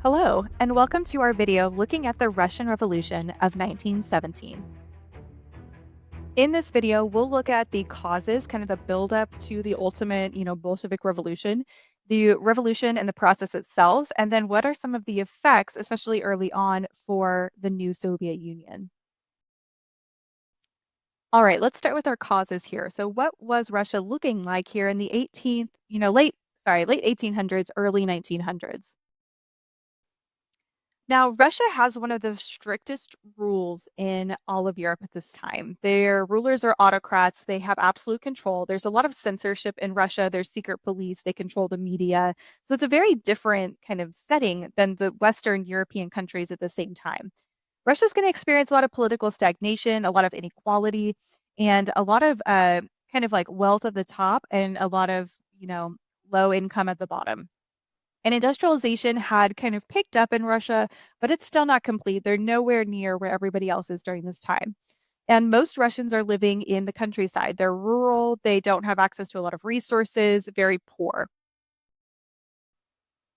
Hello, and welcome to our video looking at the Russian Revolution of 1917. In this video, we'll look at the causes, kind of the buildup to the ultimate, Bolshevik Revolution, the revolution and the process itself, and then what are some of the effects, especially early on, for the new Soviet Union. All right, let's start with our causes here. So, what was Russia looking like here in the 18th, late 1800s, early 1900s? Now, Russia has one of the strictest rules in all of Europe at this time. Their rulers are autocrats. They have absolute control. There's a lot of censorship in Russia. There's secret police. They control the media. So it's a very different kind of setting than the Western European countries at the same time. Russia's going to experience a lot of political stagnation, a lot of inequality, and a lot of kind of like wealth at the top and a lot of, low income at the bottom. And industrialization had kind of picked up in Russia, but it's still not complete. They're nowhere near where everybody else is during this time. And most Russians are living in the countryside. They're rural, they don't have access to a lot of resources, very poor.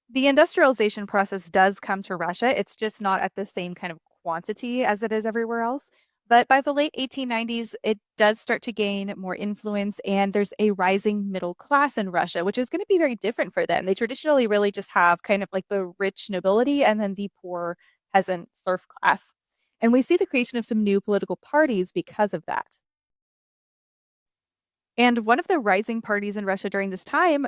The industrialization process does come to Russia. It's just not at the same kind of quantity as it is everywhere else. But by the late 1890s, it does start to gain more influence, and there's a rising middle class in Russia, which is going to be very different for them. They traditionally really just have kind of like the rich nobility and then the poor peasant serf class. And we see the creation of some new political parties because of that. And one of the rising parties in Russia during this time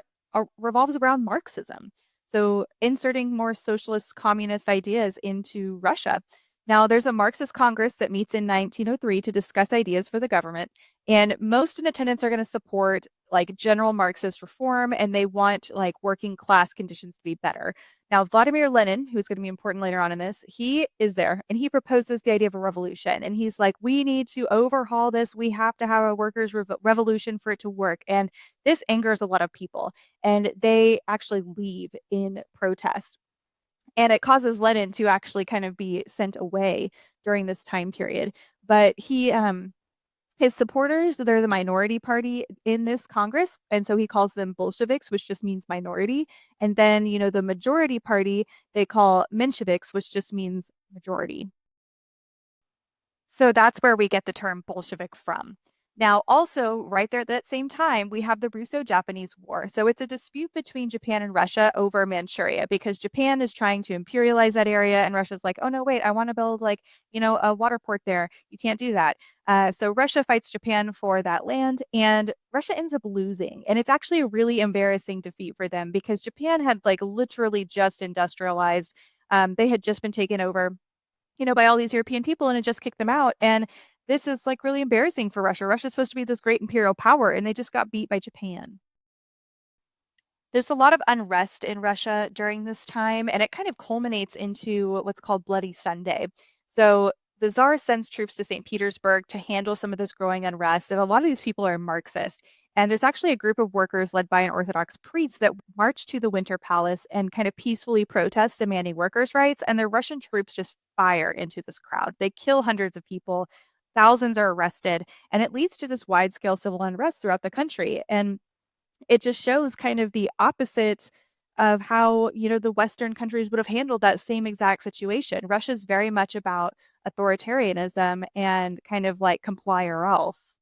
revolves around Marxism. So, inserting more socialist communist ideas into Russia. Now, there's a Marxist Congress that meets in 1903 to discuss ideas for the government, and most in attendance are going to support like general Marxist reform, and they want like working class conditions to be better. Now, Vladimir Lenin, who's going to be important later on in this, he is there and he proposes the idea of a revolution. And he's like, we need to overhaul this. We have to have a workers' revolution for it to work. And this angers a lot of people. And they actually leave in protest. And it causes Lenin to actually kind of be sent away during this time period. But his supporters, they're the minority party in this Congress, and so he calls them Bolsheviks, which just means minority. And then, the majority party, they call Mensheviks, which just means majority. So that's where we get the term Bolshevik from. Now, also, right there at that same time, we have the Russo-Japanese War. So it's a dispute between Japan and Russia over Manchuria because Japan is trying to imperialize that area, and Russia's like, oh no, wait, I want to build like, a water port there. You can't do that. So Russia fights Japan for that land, and Russia ends up losing. And it's actually a really embarrassing defeat for them because Japan had like literally just industrialized. They had just been taken over by all these European people and it just kicked them out. And this is like really embarrassing for Russia. Russia's supposed to be this great imperial power and they just got beat by Japan. There's a lot of unrest in Russia during this time, and it kind of culminates into what's called Bloody Sunday. So the Tsar sends troops to St. Petersburg to handle some of this growing unrest, and a lot of these people are Marxist. And there's actually a group of workers led by an Orthodox priest that march to the Winter Palace and kind of peacefully protest demanding workers' rights. And the Russian troops just fire into this crowd. They kill hundreds of people, thousands are arrested, and it leads to this wide scale civil unrest throughout the country. And it just shows kind of the opposite of how, the Western countries would have handled that same exact situation. Russia's very much about authoritarianism and kind of like comply or else.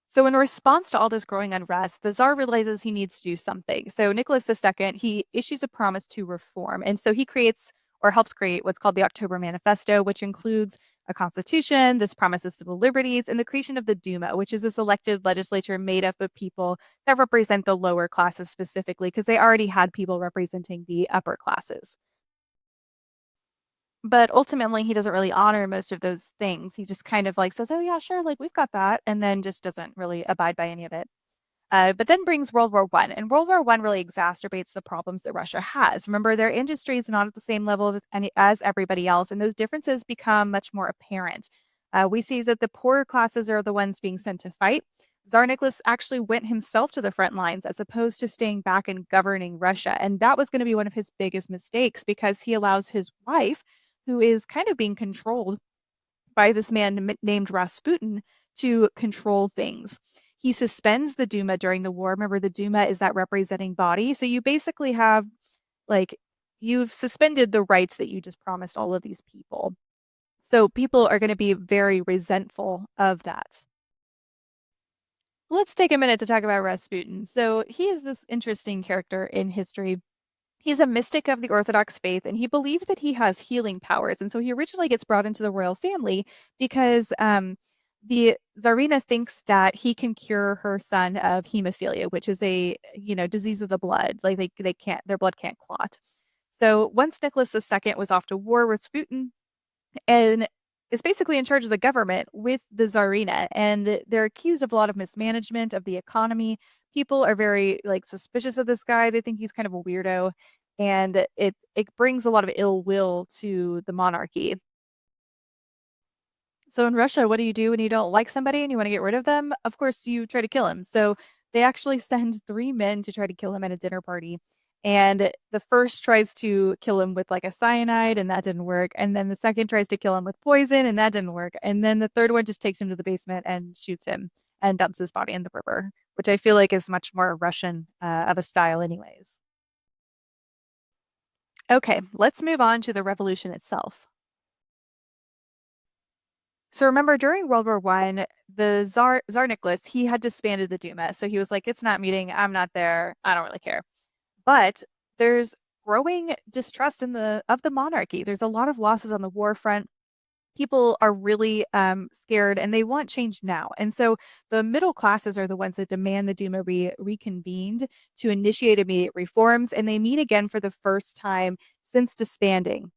So in response to all this growing unrest, the Tsar realizes he needs to do something. So Nicholas II, he issues a promise to reform. And so he creates or helps create what's called the October Manifesto, which includes a constitution, this promise of civil liberties, and the creation of the Duma, which is this elected legislature made up of people that represent the lower classes specifically, because they already had people representing the upper classes. But ultimately, he doesn't really honor most of those things. He just kind of like says, "Oh yeah, sure, like we've got that," and then just doesn't really abide by any of it. But then brings World War One, and World War One really exacerbates the problems that Russia has. Remember, their industry is not at the same level as everybody else, and those differences become much more apparent. We see that the poorer classes are the ones being sent to fight. Tsar Nicholas actually went himself to the front lines as opposed to staying back and governing Russia. And that was going to be one of his biggest mistakes because he allows his wife, who is kind of being controlled by this man named Rasputin, to control things. He suspends the Duma during the war. Remember, the Duma is that representing body. So you basically have like you've suspended the rights that you just promised all of these people. So people are going to be very resentful of that. Let's take a minute to talk about Rasputin. So he is this interesting character in history. He's a mystic of the Orthodox faith, and he believed that he has healing powers. And so he originally gets brought into the royal family because the Tsarina thinks that he can cure her son of hemophilia, which is a disease of the blood. Like they can't their blood can't clot. So once Nicholas II was off to war with Rasputin, and is basically in charge of the government with the Tsarina. And they're accused of a lot of mismanagement of the economy. People are very like suspicious of this guy. They think he's kind of a weirdo. And it brings a lot of ill will to the monarchy. So in Russia, what do you do when you don't like somebody and you want to get rid of them? Of course, you try to kill him. So they actually send three men to try to kill him at a dinner party. And the first tries to kill him with like a cyanide, and that didn't work. And then the second tries to kill him with poison, and that didn't work. And then the third one just takes him to the basement and shoots him and dumps his body in the river, which I feel like is much more Russian of a style, anyways. Okay, let's move on to the revolution itself. So remember during World War One, the Tsar Nicholas, he had disbanded the Duma. So he was like, it's not meeting, I'm not there, I don't really care. But there's growing distrust in the of the monarchy. There's a lot of losses on the war front. People are really scared and they want change now. And so the middle classes are the ones that demand the Duma be reconvened to initiate immediate reforms. And they meet again for the first time since disbanding.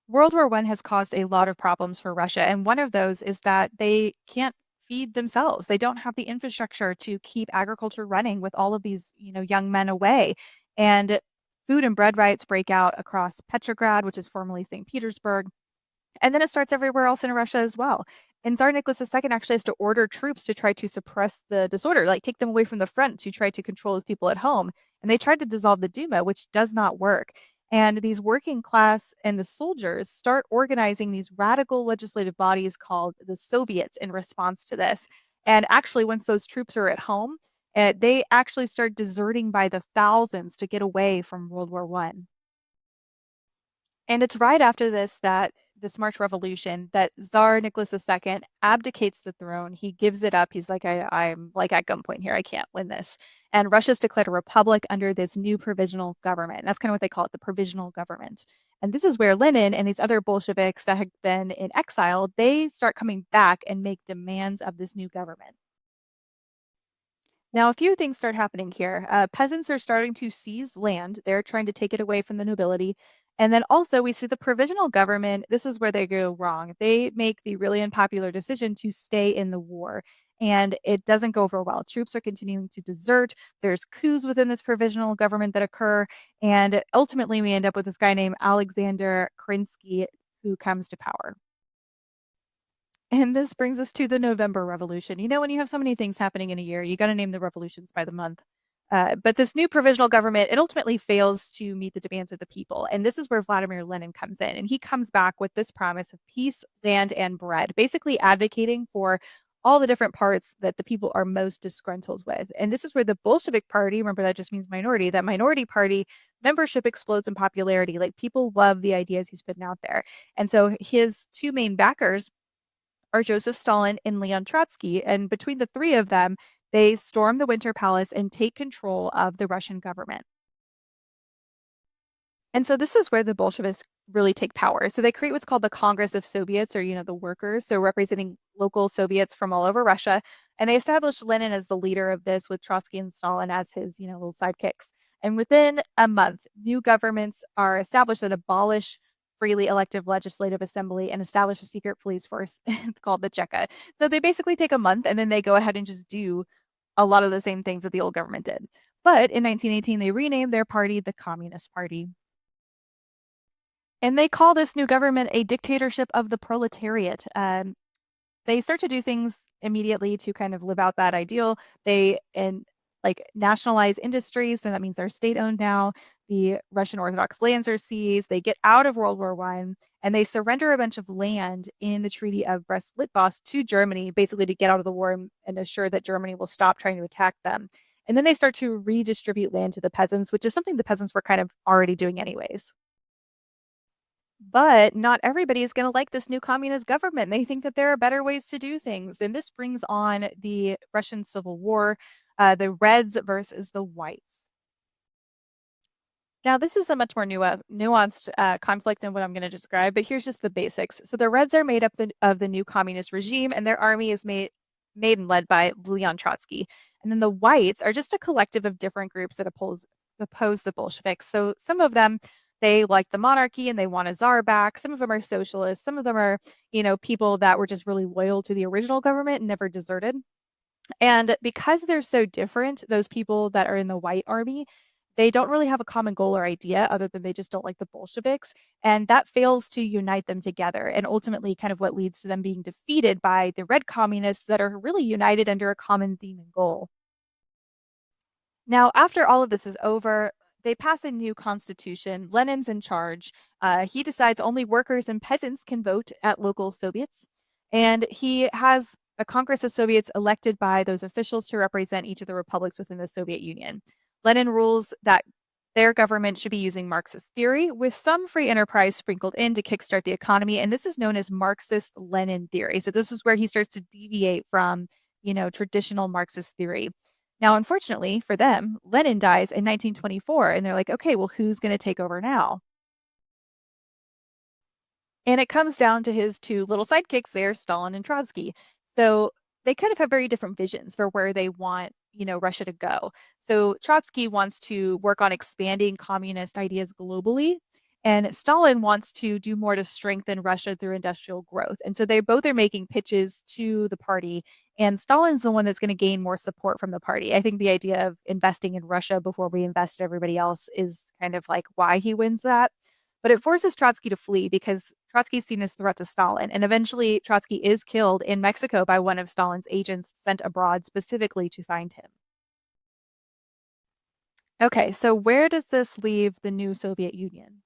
World War One has caused a lot of problems for Russia, and one of those is that they can't feed themselves. They don't have the infrastructure to keep agriculture running with all of these, young men away. And food and bread riots break out across Petrograd, which is formerly St. Petersburg. And then it starts everywhere else in Russia as well. And Tsar Nicholas II actually has to order troops to try to suppress the disorder, like take them away from the front to try to control his people at home. And they tried to dissolve the Duma, which does not work. And these working class and the soldiers start organizing these radical legislative bodies called the Soviets in response to this. And actually, once those troops are at home, they actually start deserting by the thousands to get away from World War One. And it's right after this March Revolution that Tsar Nicholas II abdicates the throne. He gives it up. He's like, I'm like at gunpoint here. I can't win this. And Russia's declared a republic under this new provisional government. That's kind of what they call it, the provisional government. And this is where Lenin and these other Bolsheviks that had been in exile, they start coming back and make demands of this new government. Now, a few things start happening here. Peasants are starting to seize land. They're trying to take it away from the nobility. And then also, we see the provisional government. This is where they go wrong. They make the really unpopular decision to stay in the war, and it doesn't go over well. Troops are continuing to desert. There's coups within this provisional government that occur. And ultimately, we end up with this guy named Alexander Kerensky who comes to power. And this brings us to the November Revolution. When you have so many things happening in a year, you got to name the revolutions by the month. But this new provisional government, it ultimately fails to meet the demands of the people. And this is where Vladimir Lenin comes in. And he comes back with this promise of peace, land, and bread, basically advocating for all the different parts that the people are most disgruntled with. And this is where the Bolshevik Party, remember that just means minority, that minority party membership explodes in popularity. Like people love the ideas he's putting out there. And so his two main backers are Joseph Stalin and Leon Trotsky. And between the three of them, they storm the Winter Palace and take control of the Russian government. And so this is where the Bolsheviks really take power. So they create what's called the Congress of Soviets, or the workers, so representing local Soviets from all over Russia. And they established Lenin as the leader of this, with Trotsky and Stalin as his, little sidekicks. And within a month, new governments are established that abolish freely elective legislative assembly and establish a secret police force called the Cheka. So they basically take a month and then they go ahead and just do a lot of the same things that the old government did. But in 1918, they renamed their party the Communist Party. And they call this new government a dictatorship of the proletariat. They start to do things immediately to kind of live out that ideal. They like nationalize industries, and that means they're state owned now. The Russian Orthodox lands are seized. They get out of World War One, and they surrender a bunch of land in the Treaty of Brest-Litovsk to Germany, basically to get out of the war and assure that Germany will stop trying to attack them. And then they start to redistribute land to the peasants, which is something the peasants were kind of already doing anyways. But not everybody is going to like this new communist government. They think that there are better ways to do things. And this brings on the Russian Civil War, the Reds versus the Whites. Now, this is a much more nuanced conflict than what I'm going to describe, but here's just the basics. So the Reds are made up of the new communist regime, and their army is made and led by Leon Trotsky. And then the Whites are just a collective of different groups that oppose the Bolsheviks. So some of them, they like the monarchy and they want a czar back. Some of them are socialists. Some of them are, people that were just really loyal to the original government and never deserted. And because they're so different, those people that are in the White Army, they don't really have a common goal or idea other than they just don't like the Bolsheviks. And that fails to unite them together. And ultimately, kind of what leads to them being defeated by the Red Communists that are really united under a common theme and goal. Now, after all of this is over, they pass a new constitution. Lenin's in charge. He decides only workers and peasants can vote at local Soviets. And he has a Congress of Soviets elected by those officials to represent each of the republics within the Soviet Union. Lenin rules that their government should be using Marxist theory with some free enterprise sprinkled in to kickstart the economy. And this is known as Marxist Lenin theory. So this is where he starts to deviate from, traditional Marxist theory. Now, unfortunately for them, Lenin dies in 1924, and they're like, okay, well, who's going to take over now? And it comes down to his two little sidekicks there, Stalin and Trotsky. So they kind of have very different visions for where they want, Russia to go. So Trotsky wants to work on expanding communist ideas globally, and Stalin wants to do more to strengthen Russia through industrial growth. And so they both are making pitches to the party, and Stalin's the one that's going to gain more support from the party. I think the idea of investing in Russia before we invest in everybody else is kind of like why he wins that. But it forces Trotsky to flee because Trotsky is seen as a threat to Stalin. And eventually, Trotsky is killed in Mexico by one of Stalin's agents sent abroad specifically to find him. Okay, so where does this leave the new Soviet Union?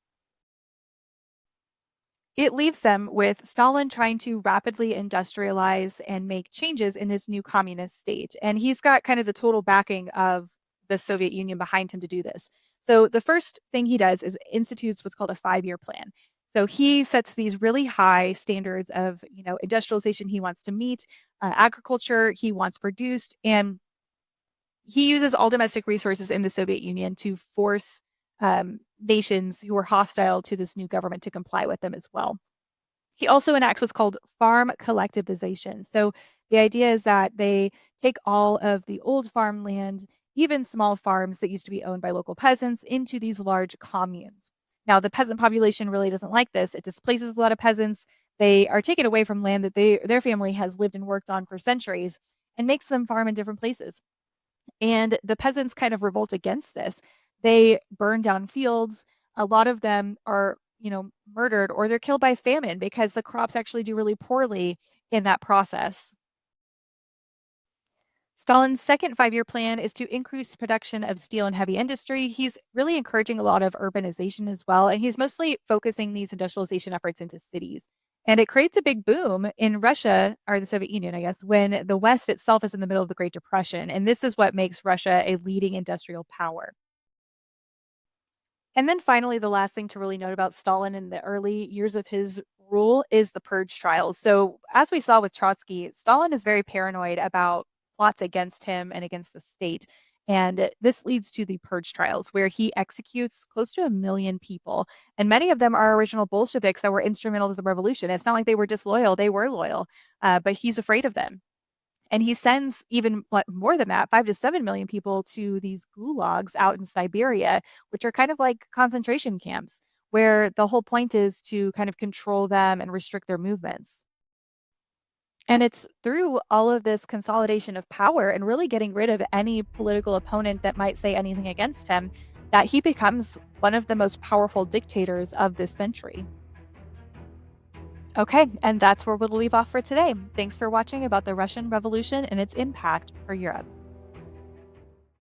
It leaves them with Stalin trying to rapidly industrialize and make changes in this new communist state. And he's got kind of the total backing of the Soviet Union behind him to do this. So the first thing he does is institutes what's called a 5-year plan. So he sets these really high standards of, industrialization he wants to meet, agriculture he wants produced, and he uses all domestic resources in the Soviet Union to force nations who are hostile to this new government to comply with them as well. He also enacts what's called farm collectivization. So the idea is that they take all of the old farmland, even small farms that used to be owned by local peasants, into these large communes. Now, the peasant population really doesn't like this. It displaces a lot of peasants. They are taken away from land that their family has lived and worked on for centuries and makes them farm in different places. And the peasants kind of revolt against this. They burn down fields. A lot of them are, murdered or they're killed by famine because the crops actually do really poorly in that process. Stalin's second 5-year plan is to increase production of steel and heavy industry. He's really encouraging a lot of urbanization as well, and he's mostly focusing these industrialization efforts into cities. And it creates a big boom in Russia, or the Soviet Union, I guess, when the West itself is in the middle of the Great Depression. And this is what makes Russia a leading industrial power. And then finally, the last thing to really note about Stalin in the early years of his rule is the purge trials. So, as we saw with Trotsky, Stalin is very paranoid about plots against him and against the state. And this leads to the purge trials, where he executes close to 1 million people. And many of them are original Bolsheviks that were instrumental to the revolution. It's not like they were disloyal, they were loyal, but he's afraid of them. And he sends even more than that, 5 to 7 million people to these gulags out in Siberia, which are kind of like concentration camps, where the whole point is to kind of control them and restrict their movements. And it's through all of this consolidation of power and really getting rid of any political opponent that might say anything against him that he becomes one of the most powerful dictators of this century. Okay, and that's where we'll leave off for today. Thanks for watching about the Russian Revolution and its impact for Europe.